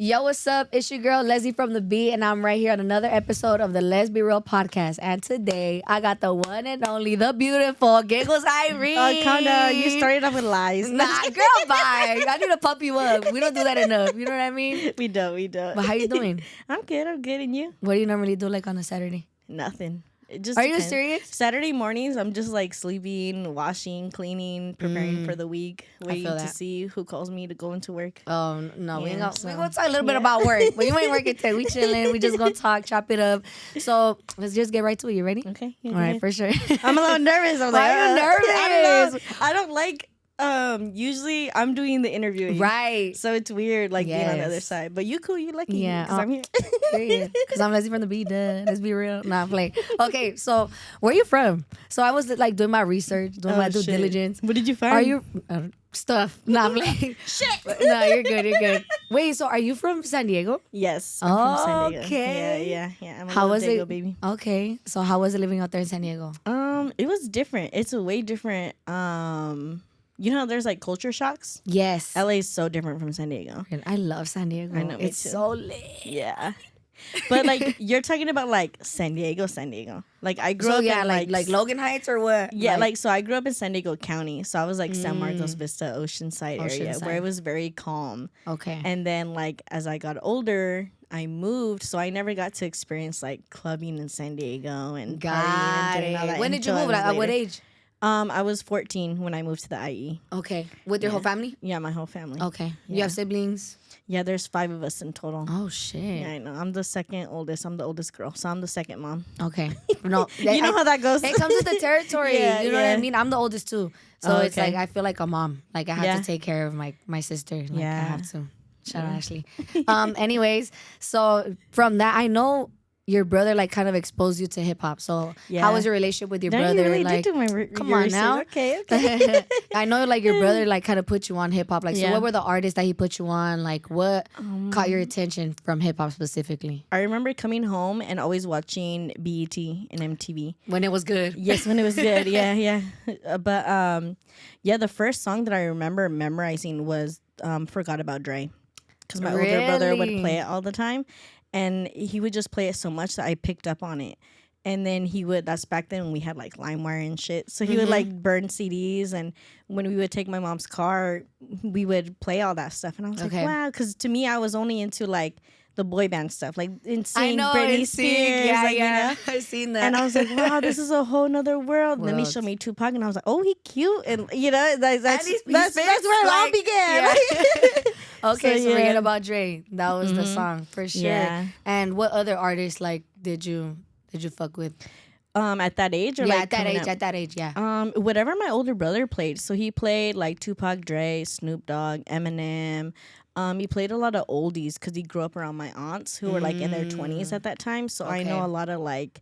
Yo, what's up? It's your girl Leslie from the B, and I'm right here on another episode of the Let's Be Real podcast. And today, I got the one and only, the beautiful Giggles Irene. Oh, calm down. You started off with lies. Nah, girl, bye. I need to pump you up. We don't do that enough. You know what I mean? We don't. But how you doing? I'm good. And you? What do you normally do like on a Saturday? Nothing. It just Are depends. you serious? Saturday mornings, I'm just like sleeping, washing, cleaning, preparing for the week, waiting to see who calls me to go into work. Oh, no. We gonna talk a little bit about work. But you ain't working today. We chilling. We just gonna talk, chop it up. So let's just get right to it. You ready? Okay. All right, for sure. I'm a little nervous. I'm Why are you nervous? I don't like, usually I'm doing the interviewing. Right. So it's weird, like being on the other side. But you cool. You lucky. Yeah. Because I'm here. Because I'm Leslie from the B, duh. Let's be real. Nah, I'm playing. Okay, so where you from? So I was like doing my research, doing my due diligence. What did you find? Are you stuff? Nah, I'm playing. Shit. No, you're good. Wait, so are you from San Diego? Yes. I'm from San Diego. Okay. Yeah. I'm a How little was Diego it? baby. Okay, so how was it living out there in San Diego? It was different. It's a way different. You know, there's like culture shocks. Yes. LA is so different from San Diego. I love San Diego. I know, me it's too. so lit. Yeah. But like you're talking about like San Diego. Like I grew up in like Logan Heights or what? Yeah, like so I grew up in San Diego County. So I was like San Marcos Vista, Oceanside area where it was very calm. Okay. And then like as I got older, I moved, so I never got to experience like clubbing in San Diego and partying and doing all that. When did you until I move? was At what later. age? I was 14 when I moved to the IE. Okay. With your whole family? Yeah, my whole family. Okay. You have siblings? Yeah, there's 5 of us in total. Oh, shit. Yeah, I know. I'm the second oldest. I'm the oldest girl, so I'm the second mom. Okay. No, You know how that goes. It comes with the territory. Yeah, you know what I mean? I'm the oldest too. So it's okay. like I feel like a mom. Like I have to take care of my sister. Like I have to. Shout out Ashley. Anyways, so from that I know your brother like kind of exposed you to hip hop. So how was your relationship with your brother? You really like did do my come on now. Okay. I know like your brother like kind of put you on hip hop. Like so what were the artists that he put you on? Like what caught your attention from hip hop specifically? I remember coming home and always watching BET and MTV. When it was good. Yes, when it was good. Yeah. But the first song that I remember memorizing was Forgot About Dre. Because my older brother would play it all the time. And he would just play it so much that I picked up on it. And then that's back then when we had like LimeWire and shit. So he would like burn CDs. And when we would take my mom's car, we would play all that stuff. And I was like, wow. Because to me, I was only into like the boy band stuff. Like NSYNC, Britney Spears. Yeah. You know? I've seen that. And I was like, wow, this is a whole nother world. And then he showed me Tupac. And I was like, oh, he cute. And you know, that's where it all began. Yeah. Okay, so yeah. Forget About Dre. That was the song for sure. Yeah. And what other artists like did you fuck with? At that age, or at that age, yeah. Whatever my older brother played. So he played like Tupac, Dre, Snoop Dogg, Eminem. He played a lot of oldies because he grew up around my aunts who were like in their 20s at that time. So I know a lot of like,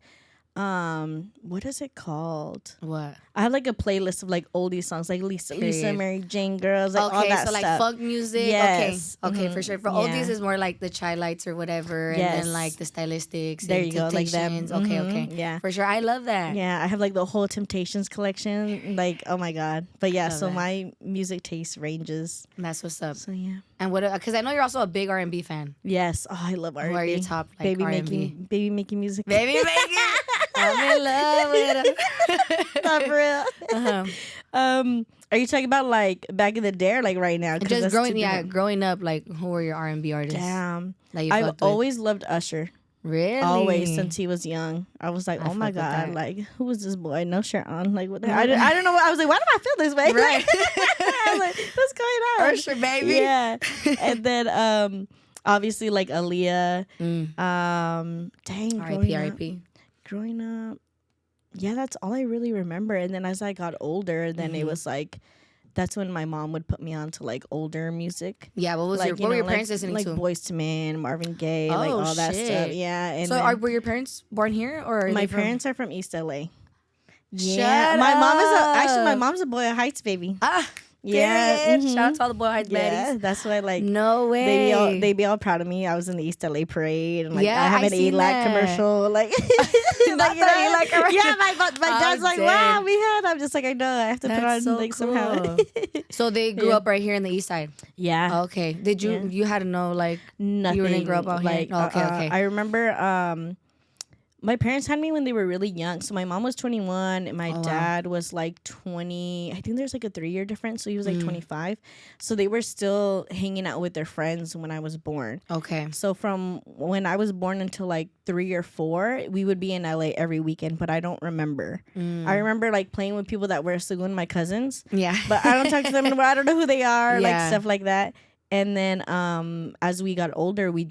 what is it called? What? I have like a playlist of like oldie songs, like Lisa, Mary Jane Girls, like all that so like stuff. funk music. Yes. Okay, for sure. For oldies is more like the Chai Lights or whatever, and then like the Stylistics. There and you go, like them. Okay. Yeah, for sure. I love that. Yeah, I have like the whole Temptations collection. Like, oh my god. But yeah, so that. my music taste ranges. That's what's up. So yeah. And what? Because I know you're also a big R&B fan. Yes. Oh, I love R&B. Who are your top like R&B? Baby making music. Baby making. I'm in love with her. Not for real. Are you talking about like back in the day or like right now? Just growing up, like who were your R&B artists? Damn. Like I've always loved Usher. Really? Always since he was young. I was like, oh my god, like who was this boy? No shirt on. Like what? I don't know. I was like, why do I feel this way? Right. I was like, what's going on? Usher, baby. Yeah. And then obviously like Aaliyah. Dang. R.I.P. Growing up, yeah, that's all I really remember. And then as I got older, then it was like, that's when my mom would put me on to like older music. Yeah, what were your parents listening like to? Like Boyz II Men, Marvin Gaye, like all that stuff. Yeah. And so were your parents born here or? My parents are from East LA. Yeah, my mom's a Boyle Heights baby. Yeah. Shout out to all the boy Heights baddies. That's why, like, no way. They be all proud of me. I was in the East LA parade, and like Yeah, I have I an seen ELAC that. commercial. Like, Not the ELAC commercial. Yeah, my dad's like, dead. wow, we had. I'm just like, I know, I have to put on so like cool. somehow. So they grew up right here in the East Side. Yeah. Okay. Did you you had to know like Nothing. you didn't grow up out like, here? Okay. I remember my parents had me when they were really young. So my mom was 21 and my dad was like 20. I think there's like a 3-year difference. So he was like 25. So they were still hanging out with their friends when I was born. Okay. So from when I was born until like 3 or 4, we would be in LA every weekend, but I don't remember. I remember like playing with people that were Segun, my cousins. Yeah. But I don't talk to them anymore. I don't know who they are, like stuff like that. And then as we got older, we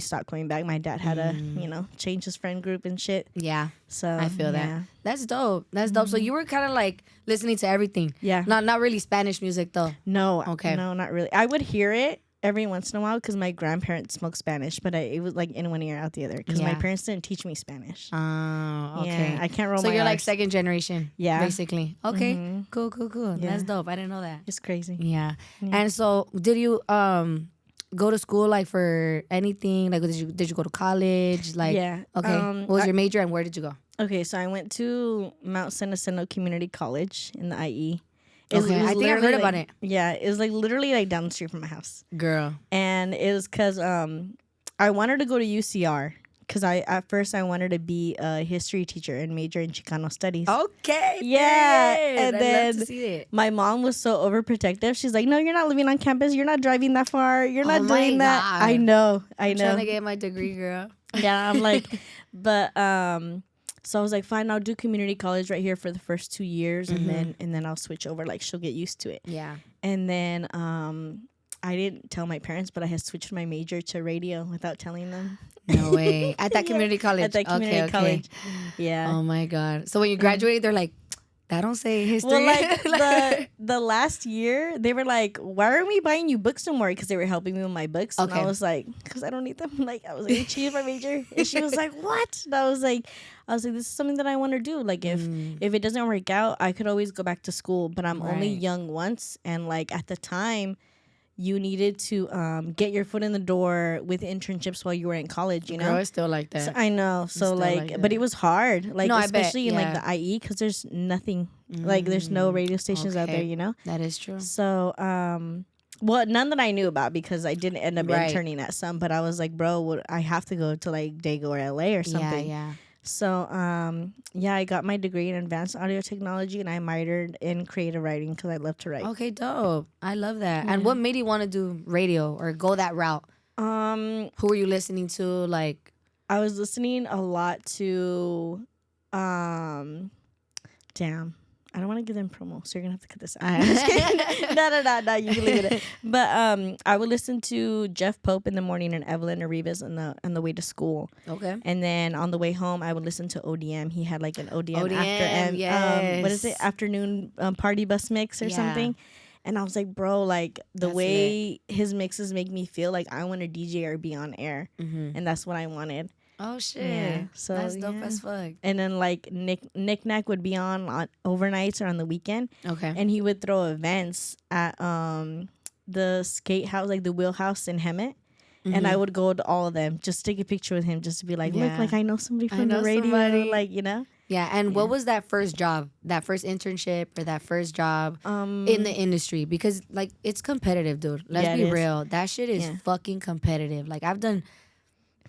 stopped going back. My dad had to, change his friend group and shit. Yeah. So I feel that. That's dope. That's dope. So you were kind of like listening to everything. Yeah. Not really Spanish music though. No. Okay. No, not really. I would hear it every once in a while because my grandparents spoke Spanish, but it was like in one ear out the other because my parents didn't teach me Spanish. Oh, okay. Yeah, I can't roll so my you're like R's. second generation. Yeah. Basically. Okay. Cool. Yeah. That's dope. I didn't know that. It's crazy. Yeah. And so did you go to school like for anything? Like did you go to college? Like okay. What was your major and where did you go? Okay, so I went to Mount San Jacinto Community College in the IE. Okay, I think I heard about it. Yeah, it was like literally like down the street from my house. Girl. And it was because I wanted to go to UCR because at first I wanted to be a history teacher and major in Chicano studies. Okay. Yeah. And I'd then love to see it. my mom was so overprotective. She's like, no, you're not living on campus. You're not driving that far. You're not doing that. God. I know. I'm trying to get my degree, girl. Yeah, I'm like, but so I was like, fine, I'll do community college right here for the first 2 years, and then I'll switch over. Like, she'll get used to it. Yeah. And then I didn't tell my parents, but I had switched my major to radio without telling them. No way. At that community college. At that community college. Yeah. Oh my God. So when you graduated, they're like, that don't say history. Well, like the last year, they were like, why aren't we buying you books no more? Because they were helping me with my books. Okay. And I was like, because I don't need them. Like, I was like, I changed my major. And she was like, what? And I was like, this is something that I want to do. Like, if it doesn't work out, I could always go back to school. But I'm only young once. And like at the time, you needed to get your foot in the door with internships while you were in college, you know? Girl, it's still like that. So, I know. So like but it was hard. Like, no, especially in like the IE because there's nothing. Like there's no radio stations out there, you know? That is true. So well, none that I knew about because I didn't end up interning at some, but I was like, bro, I have to go to like Dago or LA or something. Yeah. So, I got my degree in advanced audio technology and I minored in creative writing because I love to write. Okay, dope. I love that. And what made you want to do radio or go that route? Who were you listening to? Like, I was listening a lot to, I don't want to give them promo, so you're gonna have to cut this out. No, you can leave it. But I would listen to Jeff Pope in the morning and Evelyn Arribas on the way to school. Okay. And then on the way home, I would listen to ODM. He had like an ODM after yes. What is it? Afternoon party bus mix or something. And I was like, bro, like that's way his mixes make me feel like I want to DJ or be on air, and that's what I wanted. Oh shit! Yeah, so that's dope as fuck. And then like Nick Knack would be on overnights or on the weekend. Okay. And he would throw events at the skate house, like the Wheelhouse in Hemet. And I would go to all of them, just take a picture with him, just to be like, look, like I know somebody from the radio, like, you know. Yeah, and what was that first job, that first internship or that first job in the industry? Because like it's competitive, dude. Let's be real. That shit is fucking competitive. Like I've done.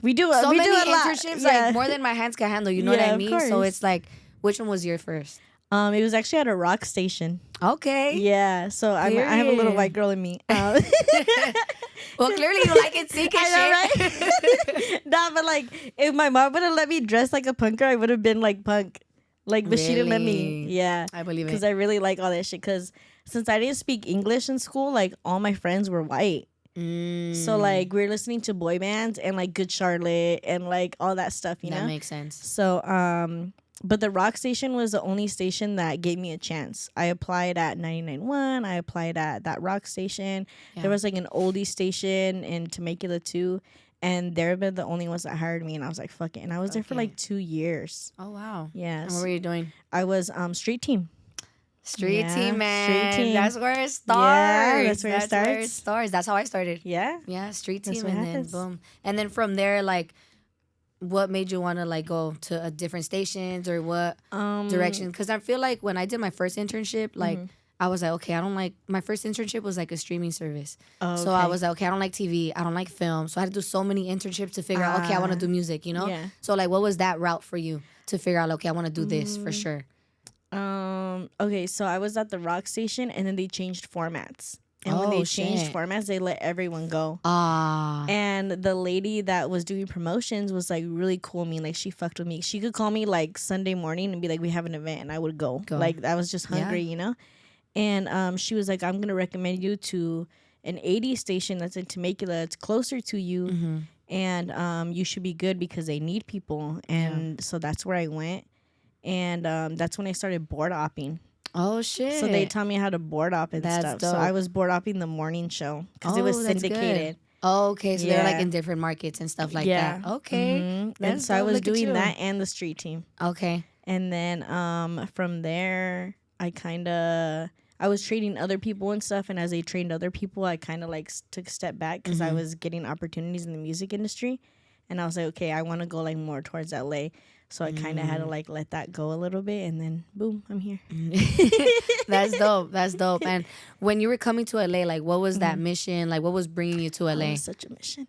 We do so we many do a internships, lot. like more than my hands can handle. You know what I mean? So it's like, which one was your first? It was actually at a rock station. Okay. Yeah. So I have a little white girl in me. Well, clearly you like it sick and shit. Right? Nah, but like if my mom would have let me dress like a punker, I would have been like punk. Like, but she didn't let me. Yeah. I believe it. Because I really like all that shit. Because since I didn't speak English in school, like all my friends were white. So like we were listening to boy bands and like Good Charlotte and like all that stuff, you know? That makes sense. So but the rock station was the only station that gave me a chance. I applied at 99.1. I applied at that rock station. Yeah. There was like an oldie station in Temecula too. And they're the only ones that hired me. And I was like, fuck it. And I was there for like 2 years. Oh, wow. Yes. And what were you doing? I was street team. Street team, man. Street team. That's where it starts. Yeah, that's where it starts. That's how I started. Yeah. Yeah, street team, That's what and happens. then boom. And then from there, like, what made you want to like go to a different stations or what direction? Because I feel like when I did my first internship, like I was like, okay, I don't like, my first internship was like a streaming service. Oh, So I was like, okay, I don't like TV, I don't like film. So I had to do so many internships to figure out, okay, I want to do music, you know? Yeah. So like, what was that route for you to figure out, okay, I want to do this for sure? Okay, so I was at the rock station and then they changed formats. And when they changed formats, they let everyone go. And the lady that was doing promotions was like really cool. I mean, like she fucked with me. She could call me like Sunday morning and be like, we have an event, and I would go. Like I was just hungry, you know? And she was like, I'm going to recommend you to an 80 station that's in Temecula. It's closer to you. And you should be good because they need people. And so that's where I went. And that's when I started board opping. Oh shit! So they taught me how to board op and stuff. Dope. So I was board opping the morning show because it was syndicated. Oh, okay. So they're like in different markets and stuff like that. Okay. And so I was doing that and the street team. Okay. And then from there, I was training other people and stuff. And as I trained other people, I kind of like took a step back because I was getting opportunities in the music industry. And I was like, okay, I want to go like more towards LA. So I kind of had to like let that go a little bit, and then boom, I'm here. That's dope. That's dope. And when you were coming to LA, like what was that mission? Like what was bringing you to LA? It was such a mission.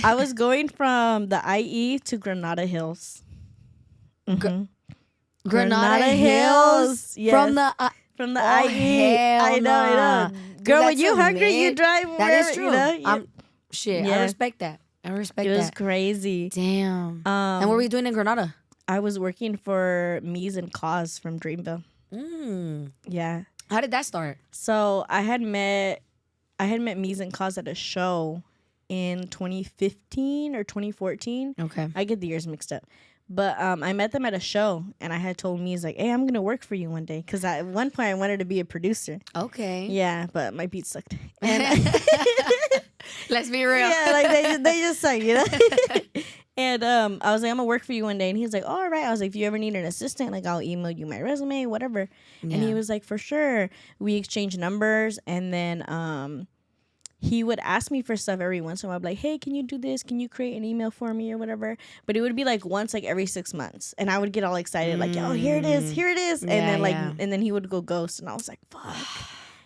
I was going from the IE to Granada Hills. Granada Hills. Yes. From the IE. Hell I know. Girl, when you hungry, you drive wherever. That is true. You know? I respect that. I respect that. It was crazy. Damn. And what were you doing in Granada? I was working for Mies and Cause from Dreamville. Yeah. How did that start? So I had met Mies and Cause at a show in 2015 or 2014. Okay. I get the years mixed up. But I met them at a show, and I had told Mies like, hey, I'm going to work for you one day. Because at one point I wanted to be a producer. Okay. Yeah, but my beats sucked. And let's be real. Yeah, like they just suck, you know? And I was like, I'm gonna work for you one day. And he was like, all right. I was like, if you ever need an assistant, like I'll email you my resume, whatever. Yeah. And he was like, for sure. We exchanged numbers, and then he would ask me for stuff every once in a while. I'd be like, hey, can you do this? Can you create an email for me or whatever? But it would be like once like every 6 months. And I would get all excited, like, oh, here it is. And then and then he would go ghost, and I was like, fuck.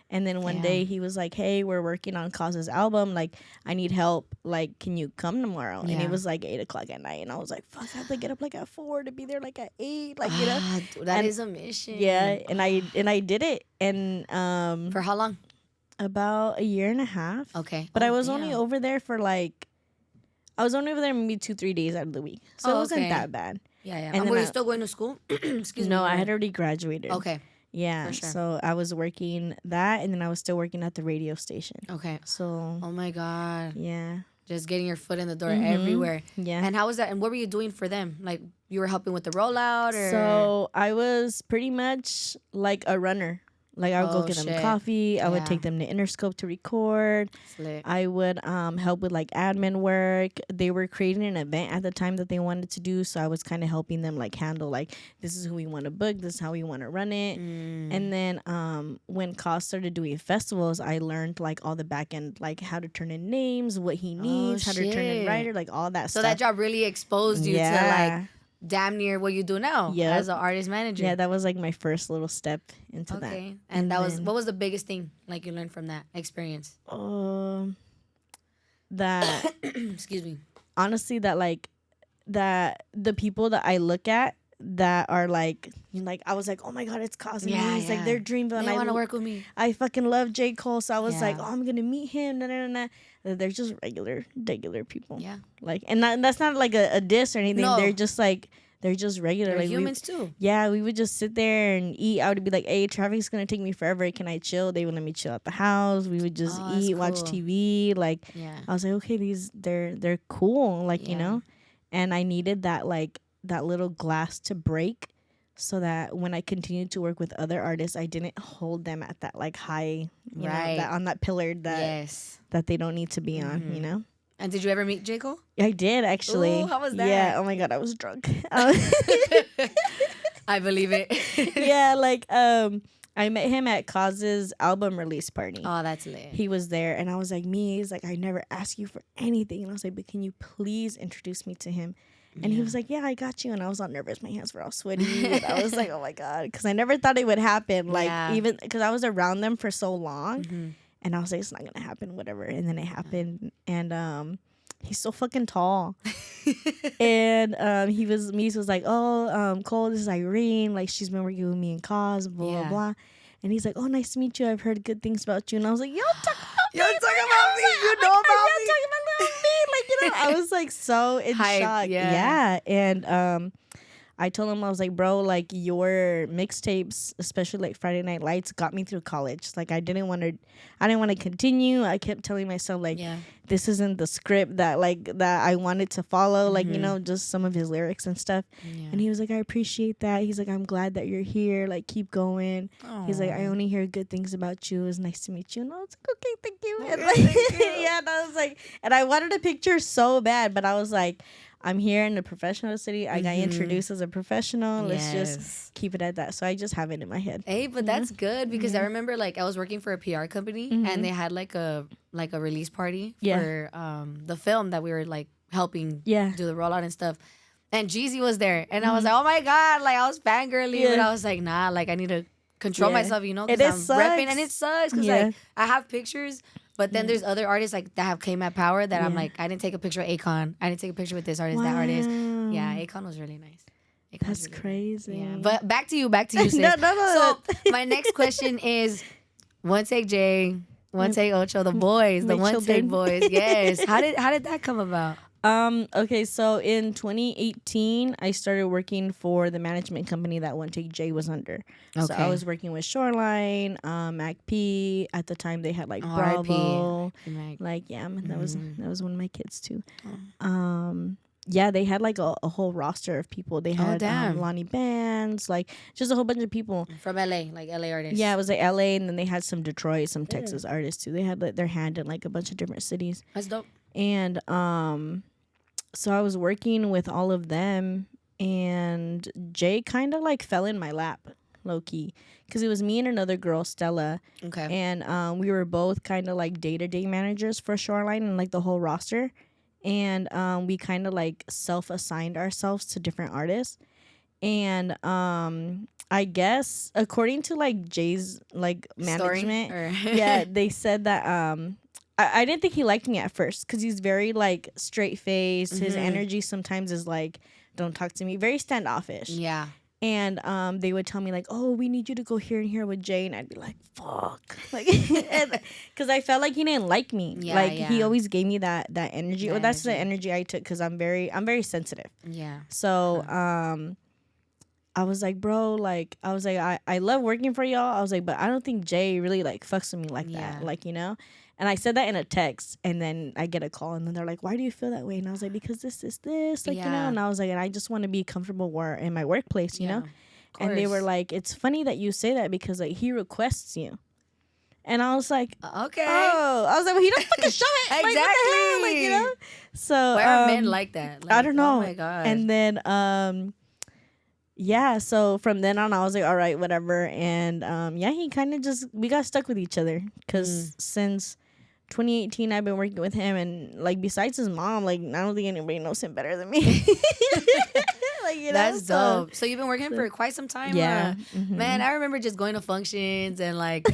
And then one day he was like, hey, we're working on Cause's album. Like, I need help. Like, can you come tomorrow? And it was like 8 o'clock at night. And I was like, fuck, I have to get up like at 4 to be there like at 8. Like, you know? Dude, that is a mission. Yeah. And I did it. And for how long? About a year and a half. Okay. But I was only over there for like, I was only over there maybe 2-3 days out of the week. So it wasn't that bad. Yeah. And were you still going to school? Excuse me. No, I had already graduated. Okay. Yeah, sure. So I was working that, and then I was still working at the radio station. Okay. So. Oh my God. Yeah. Just getting your foot in the door everywhere. Yeah. And how was that? And what were you doing for them? Like you were helping with the rollout, or? So I was pretty much like a runner. Like I would go get them coffee. I would take them to Interscope to record. I would help with like admin work. They were creating an event at the time that they wanted to do, so I was kind of helping them like handle like, this is who we want to book, this is how we want to run it. And then when Cos started doing festivals, I learned like all the back end, like how to turn in names, what he needs, how to turn in writer, like all that stuff. So that job really exposed you to like damn near what you do now as an artist manager. Yeah, that was like my first little step into that. Okay. And that was, what was the biggest thing like you learned from that experience? That excuse me. Honestly, that like that the people that I look at that are like I was like, oh my God, it's Cos. He's like, they're Dreamville, and I want to work with me. I fucking love J. Cole, so I was like, oh, I'm gonna meet him. They're just regular people. Yeah. Like, and that's not like a diss or anything. No. They're just like, they're just regular. They're like humans too. Yeah, we would just sit there and eat. I would be like, hey, traffic's gonna take me forever. Can I chill? They would let me chill at the house. We would just eat, watch TV. Like, I was like, okay, they're cool. Like, you know, and I needed that like that little glass to break, so that when I continued to work with other artists, I didn't hold them at that like high, you know, that on that pillar that they don't need to be on, you know. And did you ever meet J. Cole? I did, actually. Ooh, how was that? Yeah. Oh my God, I was drunk. I believe it. Yeah, like I met him at Cause's album release party. Oh, that's lit. He was there, and I was like, he's like, I never asked you for anything. And I was like, but can you please introduce me to him? And he was like, yeah, I got you. And I was all nervous. My hands were all sweaty. And I was like, oh, my God. Because I never thought it would happen. Like, even because I was around them for so long. And I was like, it's not going to happen, whatever. And then it happened. And he's so fucking tall. And Mies was like, oh, Cole, this is Irene. Like, she's been working with me in Cause, blah, blah, blah. And he's like, oh, nice to meet you. I've heard good things about you. And I was like, yo, talk about me. Yo, talk about me. You know about me. Talking about me. Like, you know, I was like so in shock. Yeah. And I told him, I was like, bro, like your mixtapes, especially like Friday Night Lights, got me through college. Like I didn't want to continue. I kept telling myself like, this isn't the script that I wanted to follow. Like, you know, just some of his lyrics and stuff. Yeah. And he was like, I appreciate that. He's like, I'm glad that you're here. Like, keep going. Aww. He's like, I only hear good things about you. It was nice to meet you. And I was like, okay, thank you. And like, thank you. Yeah, and I was like, and I wanted a picture so bad, but I was like, I'm here in the professional city. I got introduced as a professional. Let's just keep it at that. So I just have it in my head. Hey, but that's good because I remember like I was working for a PR company and they had like a release party for the film that we were like helping do the rollout and stuff. And Jeezy was there. And I was like, oh my God, like I was fangirling. But I was like, nah, like I need to control myself, you know, because I'm repping. And it sucks because like I have pictures. But then there's other artists like that have came at Power that I'm like, I didn't take a picture of Akon. I didn't take a picture with this artist, that artist. Yeah, Akon was really nice. That's really crazy. Yeah. But back to you, sis. No. So my next question is One Take J, One Take Ocho, the boys, the One Take boys. Yes. How did that come about? Okay, so in 2018, I started working for the management company that One Take J was under. Okay. So I was working with Shoreline, MacP. At the time, they had like Bravo. Like, that was one of my kids too. Yeah, they had like a whole roster of people. They had Lonnie Bands, like just a whole bunch of people from LA, like LA artists. Yeah, it was like LA, and then they had some Detroit, some Texas artists too. They had like their hand in like a bunch of different cities. That's dope. And so I was working with all of them, and Jay kind of like fell in my lap, low key, because it was me and another girl, Stella. Okay. And we were both kind of like day-to-day managers for Shoreline and like the whole roster. And we kind of like self-assigned ourselves to different artists. And I guess according to like Jay's like management, they said that I didn't think he liked me at first because he's very like straight faced. His energy sometimes is like, don't talk to me, very standoffish. Yeah. And they would tell me like, oh, we need you to go here and here with Jay, and I'd be like, fuck, like, because I felt like he didn't like me. Yeah, he always gave me that energy. Well, that's the energy I took because I'm very sensitive. Yeah. So I was like, bro, like I was like, I love working for y'all. I was like, but I don't think Jay really like fucks with me like that, like, you know. And I said that in a text, and then I get a call, and then they're like, why do you feel that way? And I was like, because this, like, you know. And I was like, and I just want to be comfortable in my workplace, you know. And they were like, it's funny that you say that because like he requests you. And I was like, okay. Oh, I was like, well, he don't fucking show it. Exactly. Like, what the hell? Like, you know. So why are men like that? Like, I don't know. Oh my god. And then yeah, so from then on, I was like, all right, whatever. And he kind of we got stuck with each other because since 2018, I've been working with him, and like besides his mom, like I don't think anybody knows him better than me. Like, you know, that's dope. So you've been working for quite some time. Yeah, man, I remember just going to functions and like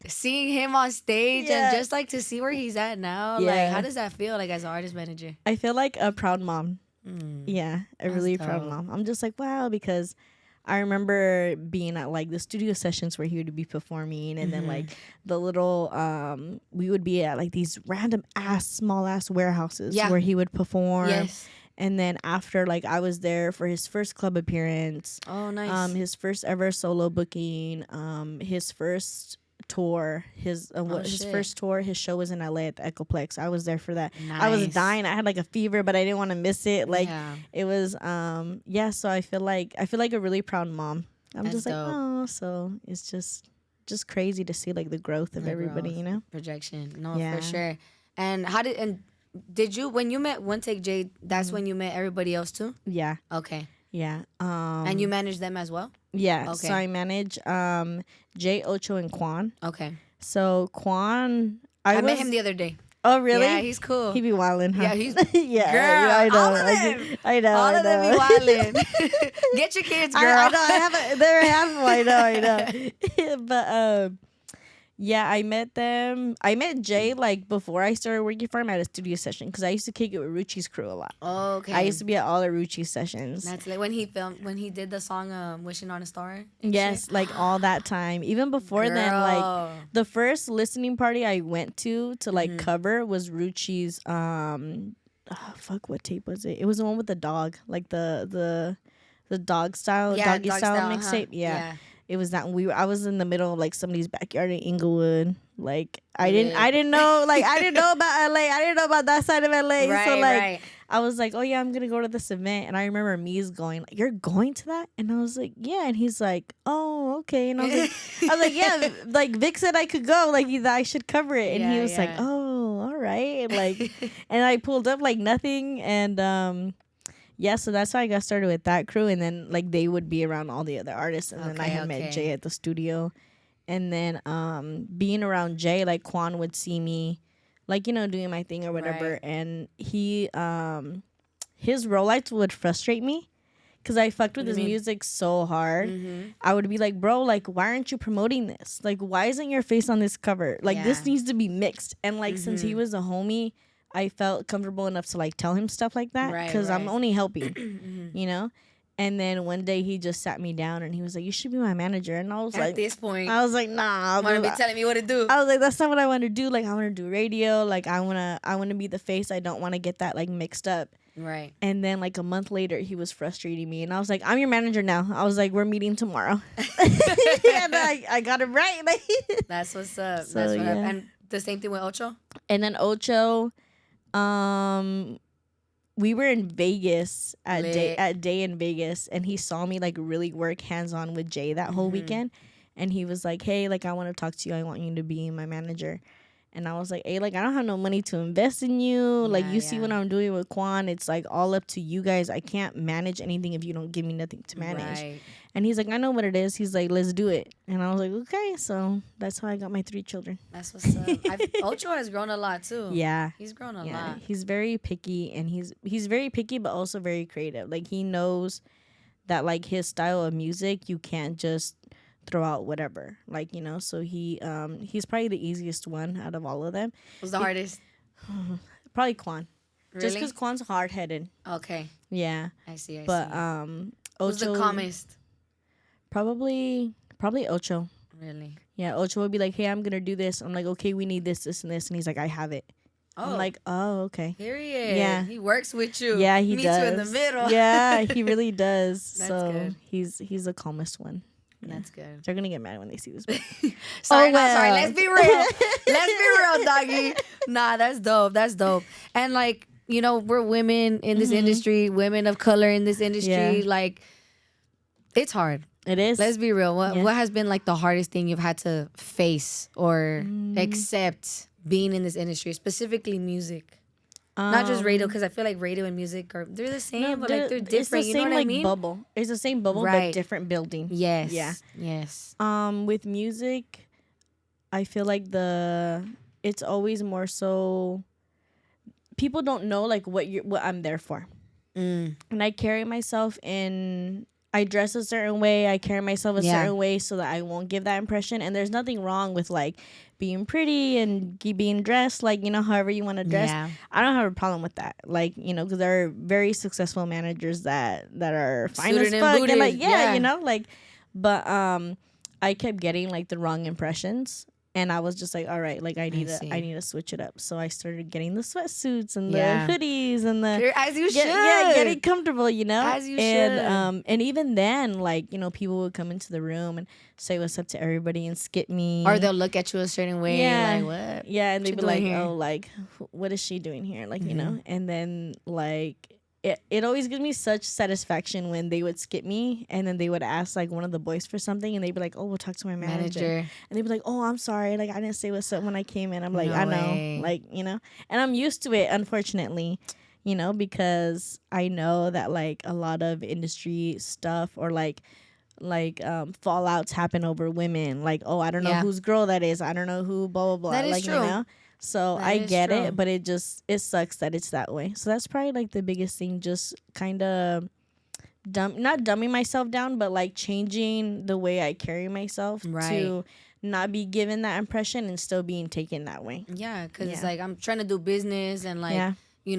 seeing him on stage and just like to see where he's at now. Yeah. Like, how does that feel? Like as an artist manager, I feel like a proud mom. Yeah, a really proud mom. I'm just like, wow, because I remember being at like the studio sessions where he would be performing, and then like the little we would be at like these random small ass warehouses where he would perform. Yes. And then after, like, I was there for his first club appearance. Oh, nice. His first ever solo booking. His first tour. His first tour. His show was in LA at the Echoplex. I was there for that. Nice. I was dying. I had like a fever, but I didn't want to miss it. Like it was. So I feel like a really proud mom. I'm just like, oh, so it's just crazy to see like the growth of everybody. You know, projection. No, for sure. And did you, when you met One Take J, that's when you met everybody else too? Yeah. Okay. Yeah. And you manage them as well? Yeah. Okay. So I manage Jay, Ocho, and Quan. Okay. So Quan, I met him the other day. Oh, really? Yeah, he's cool. He be wildin', huh? Yeah, he's yeah. girl. I know. All of them. I know. All I of them know. be wildin'. Get your kids, girl. I know. I have. They're half. I know. But yeah, I met them. I met Jay like before I started working for him at a studio session because I used to kick it with Ruchi's crew a lot. Oh, okay. I used to be at all the Ruchi sessions. That's like when he did the song "Wishing on a Star." Yes, shit. like all that time. Even before then, like the first listening party I went to like cover was Ruchi's. What tape was it? It was the one with the dog, like the dog style, doggy style mixtape. Yeah. It was that I was in the middle of like somebody's backyard in Inglewood. Like I didn't know about LA. I didn't know about that side of LA. Right, so like right. I was like, oh yeah, I'm gonna go to this event. And I remember Mies going, like, you're going to that? And I was like, yeah. And he's like, oh, okay. And I was like, yeah, like Vic said I could go, like I should cover it. And he was like, oh, all right. Like and I pulled up like nothing and yeah, so that's how I got started with that crew, and then like they would be around all the other artists, and then I had met Jay at the studio, and then being around Jay, like Quan would see me, like doing my thing or whatever, and he his roll lights would frustrate me, cause I fucked with his music so hard. I would be like, bro, like why aren't you promoting this? Like why isn't your face on this cover? Like this needs to be mixed, and like since he was a homie, I felt comfortable enough to like tell him stuff like that because I'm only helping, And then one day he just sat me down and he was like, "You should be my manager." And I was like, at this point, I was like, "Nah, want to be telling me what to do." I was like, "That's not what I want to do. Like, I want to do radio. Like, I wanna be the face. I don't want to get that like mixed up." Right. And then like a month later, he was frustrating me, and I was like, "I'm your manager now." I was like, "We're meeting tomorrow." And I got it right. That's what's up. So, That's what up. And the same thing with Ocho. And then Ocho. We were in Vegas at day in Vegas, and he saw me like really work hands on with Jay that whole weekend, and he was like, "Hey, like I want to talk to you. I want you to be my manager." And I was like, "Hey, like I don't have no money to invest in you. Like you see what I'm doing with Quan. It's like all up to you guys. I can't manage anything if you don't give me nothing to manage." Right. And he's like, "I know what it is." He's like, "Let's do it." And I was like, "Okay." So that's how I got my 3 children. That's what's up. Ocho has grown a lot too. Yeah, he's grown a lot. He's very picky, and he's very picky, but also very creative. Like he knows that like his style of music, you can't just throw out whatever, like so he's probably the easiest one out of all of them. Who's the hardest? Probably Quan. Really? Just because Quan's hard-headed. Okay. Yeah. I see. But who's the calmest? Probably Ocho. Really? Yeah, Ocho would be like, "Hey, I'm gonna do this." I'm like, "Okay, we need this and this," and he's like, "I have it." Oh. I'm like, "Oh, okay." Period. Yeah. He works with you. Yeah, he does. Meets you in the middle. Yeah, he really does. That's so good. He's the calmest one. Yeah. That's good. They're gonna get mad when they see this. Sorry. Let's be real. Let's be real, doggy. Nah, that's dope. That's dope. And like, we're women in this industry, women of color in this industry. Yeah. Like, it's hard. It is. Let's be real. What has been like the hardest thing you've had to face or accept being in this industry, specifically music? Not just radio, because I feel like radio and music they're the same, but like they're different. It's the same, you know what I mean? Bubble. It's the same bubble, but different building. Yes. Yeah. Yes. With music, I feel like it's always more so people don't know like what I'm there for. And I carry myself I dress a certain way. I carry myself a certain way so that I won't give that impression. And there's nothing wrong with like being pretty and being dressed like, however you want to dress. Yeah. I don't have a problem with that. Like, because there are very successful managers that are fine Suited as fuck. And like, but I kept getting like the wrong impressions. And I was just like, all right, like I need to switch it up. So I started getting the sweatsuits and the hoodies and as you should. Yeah, getting comfortable, As you should. And even then, like, people would come into the room and say what's up to everybody and skip me. Or they'll look at you a certain way. Yeah. Like, what? Yeah, and they'd be like, oh, like, what is she doing here? Like, and then like it always gives me such satisfaction when they would skip me and then they would ask like one of the boys for something and they'd be like, oh, we'll talk to my manager. And they'd be like, oh, I'm sorry, like I didn't say what's up when I came in. I'm like, I know, like, and I'm used to it, unfortunately, because I know that like a lot of industry stuff or like fallouts happen over women. Like, oh, I don't know whose girl that is. I don't know who blah blah blah. That is like, true. So that I get true. it, but it sucks that it's that way. So that's probably like the biggest thing, just kind of not dumbing myself down, but like changing the way I carry myself to not be given that impression and still being taken that way. Yeah, because it's like I'm trying to do business and like, you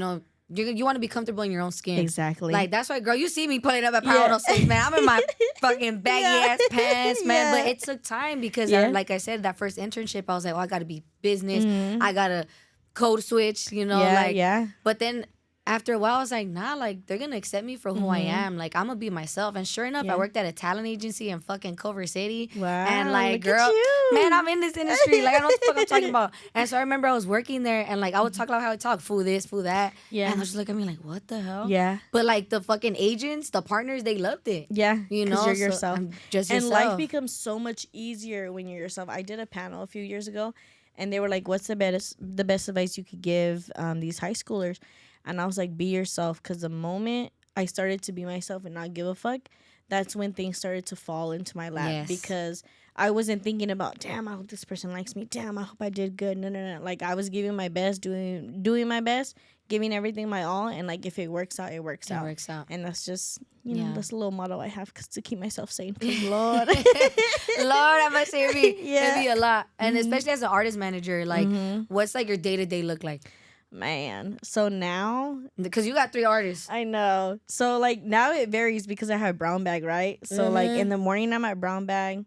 want to be comfortable in your own skin. Exactly. Like, that's why, girl, you see me pulling up at Power 106, man. I'm in my fucking baggy-ass pants, man. But it took time because, like I said, that first internship, I was like, oh, I got to be business. I got to code switch, But then after a while, I was like, nah, like, they're going to accept me for who I am. Like, I'm going to be myself. And sure enough, I worked at a talent agency in fucking Culver City. Wow. And, like, girl, man, I'm in this industry. Like, I know what the fuck I'm talking about. And so I remember I was working there, and, like, I would talk like how I talk, fool this, fool that. Yeah. And I was just looking at me like, what the hell? Yeah. But, like, the fucking agents, the partners, they loved it. Yeah. Because you're yourself. Just and yourself. life becomes so much easier when you're yourself. I did a panel a few years ago, and they were like, what's the best advice you could give these high schoolers? And I was like, be yourself. Because the moment I started to be myself and not give a fuck, that's when things started to fall into my lap. Yes. Because I wasn't thinking about, damn, I hope this person likes me. Damn, I hope I did good. No. Like, I was giving my best, doing my best, giving everything my all. And, like, if it works out, it works out. It works out. And that's just, that's a little motto I have to keep myself sane. Because, Lord. Lord, I must say, it'd be a lot. And especially as an artist manager, like, what's, like, your day-to-day look like? Man, so now, because you got 3 artists. I know. So like now it varies because I have Brown Bag, right? So like in the morning I'm at Brown Bag.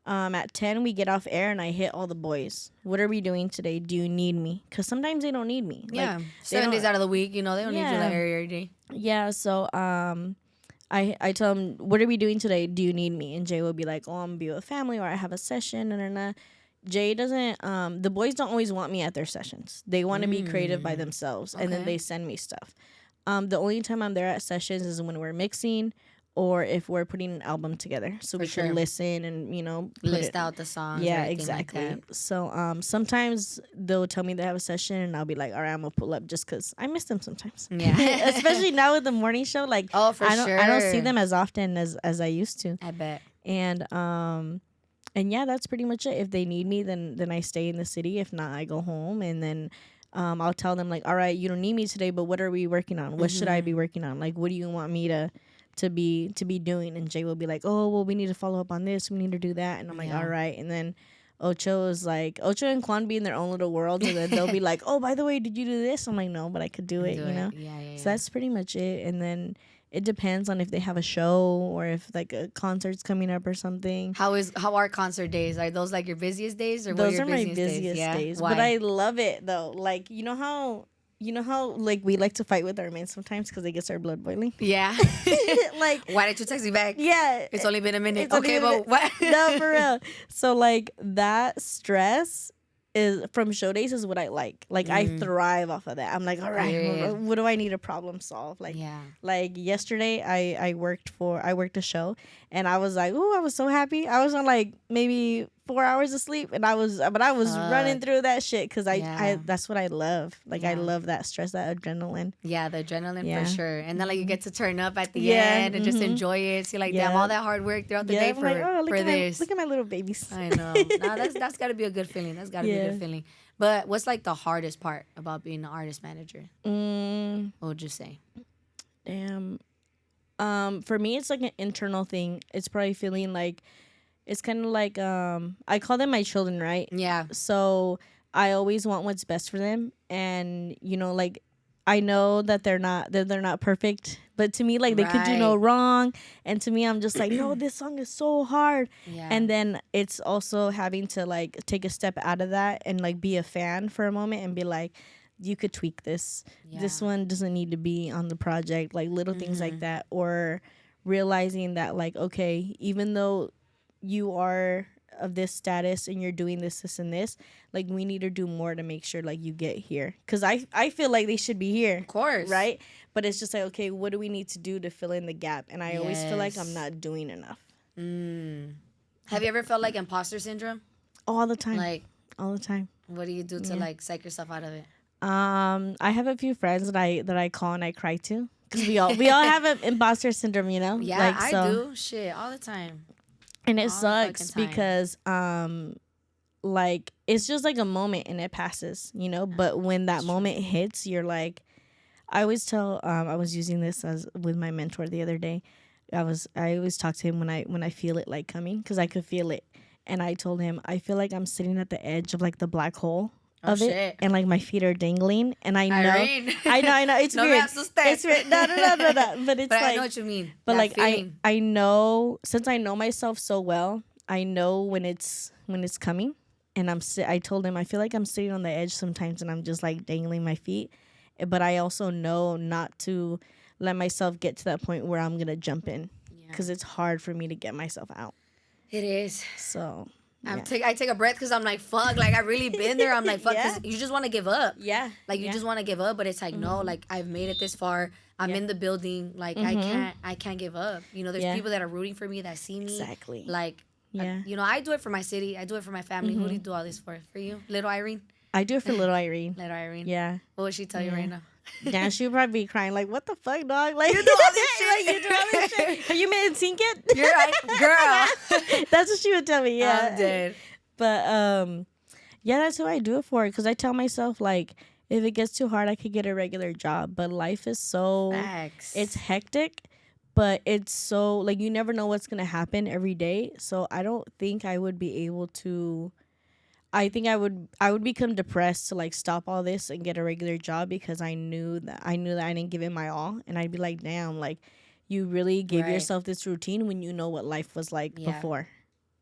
At 10 we get off air and I hit all the boys. What are we doing today? Do you need me? Because sometimes they don't need me. Yeah, like, 7 days out of the week, they don't need you that every day. Yeah. So I tell them, what are we doing today? Do you need me? And Jay will be like, oh, I'm gonna be with family or I have a session. And Jay doesn't, the boys don't always want me at their sessions. They want to be creative by themselves, and then they send me stuff. The only time I'm there at sessions is when we're mixing or if we're putting an album together. So we can listen and, list out the songs. Yeah, exactly. Like so sometimes they'll tell me they have a session, and I'll be like, all right, I'm going to pull up just because I miss them sometimes. Yeah. Especially now with the morning show. Like, oh, for sure. I don't see them as often as I used to. I bet. And yeah, that's pretty much it. If they need me, then I stay in the city. If not, I go home. And then I'll tell them, like, all right, you don't need me today, but what are we working on? What should I be working on? Like, what do you want me to be doing? And Jay will be like, oh, well, we need to follow up on this. We need to do that. And I'm like, all right. And then Ocho and Kwan be in their own little world. And then they'll be like, oh, by the way, did you do this? I'm like, no, but I could do it, Yeah. So that's pretty much it. And then it depends on if they have a show or if like a concert's coming up or something. How are concert days? Are those like your busiest days, or those are my busiest days? Why? But I love it though. Like you know how like we like to fight with our men sometimes because it gets our blood boiling. Yeah. Like, why didn't you text me back? Yeah. It's only been a minute. Okay, but what? No, for real. So like that stress is from show days is what I like. Like I thrive off of that. I'm like, all right, what do I need to problem solve? Like, like yesterday I worked a show, and I was like, ooh, I was so happy. I was on like maybe 4 hours of sleep, and I was running through that shit because I that's what I love. Like I love that stress, that adrenaline. Yeah, the adrenaline for sure. And then like you get to turn up at the end and just enjoy it. See, like damn, all that hard work throughout the day for this. Look at my little babies. I know. No, that's got to be a good feeling. That's got to be a good feeling. But what's like the hardest part about being an artist manager? What would you say? Damn. For me, it's like an internal thing. It's probably feeling like. It's kind of like I call them my children, right? Yeah. So I always want what's best for them, and like I know that they're not perfect, but to me, like they could do no wrong, and to me, I'm just like, no, this song is so hard. Yeah. And then it's also having to like take a step out of that and like be a fan for a moment and be like, you could tweak this. Yeah. This one doesn't need to be on the project, like little things like that, or realizing that like, okay, even though you are of this status and you're doing this and this, like we need to do more to make sure like you get here, because I feel like they should be here, of course, right? But it's just like, okay, what do we need to do to fill in the gap? And I always feel like I'm not doing enough. Have you ever felt like imposter syndrome? All the time. Like all the time. What do you do to like psych yourself out of it? I have a few friends that I call and I cry to, because we all have an imposter syndrome, you know. Yeah, like, I so, do. Shit, all the time. and it All the fucking sucks time. because like, it's just like a moment and it passes, you know. But when that moment hits, you're like, I always tell, I was using this as with my mentor the other day. I always talk to him when I feel it like coming, because I could feel it, and I told him, I feel like I'm sitting at the edge of like the black hole of it, and like my feet are dangling, and I know, Irene. I know, it's No me weird, asustes. it's weird, no, but it's But like, I know what you mean. but That like, feeling. I know, since I know myself so well, I know when it's coming, and I told him, I feel like I'm sitting on the edge sometimes, and I'm just like dangling my feet, but I also know not to let myself get to that point where I'm gonna jump in, because it's hard for me to get myself out. It is. So I take a breath, because I'm like, fuck, like I really been there. I'm like, fuck, because you just want to give up. Yeah. Like you just want to give up, but it's like, no, like I've made it this far. I'm in the building. Like I can't give up. You know, there's people that are rooting for me, that see me. Exactly. Like, you know, I do it for my city. I do it for my family. Who do you do all this for? For you? Little Irene? I do it for little Irene. Little Irene. Yeah. What would she tell you right now? Yeah, she'll probably be crying like, "What the fuck, dog? Like, You do all this shit. Like, you do all this shit. Have you made it sink it?" You're right, girl. That's what she would tell me. Yeah, I'm dead. But yeah, that's who I do it for. Because I tell myself, like, if it gets too hard, I could get a regular job. But life is so, Facts. it's hectic, but it's so, like, you never know what's gonna happen every day. So I don't think I would be able to. I think I would become depressed to like stop all this and get a regular job, because I knew that I didn't give it my all, and I'd be like, damn, like, you really gave yourself this routine when you know what life was like before.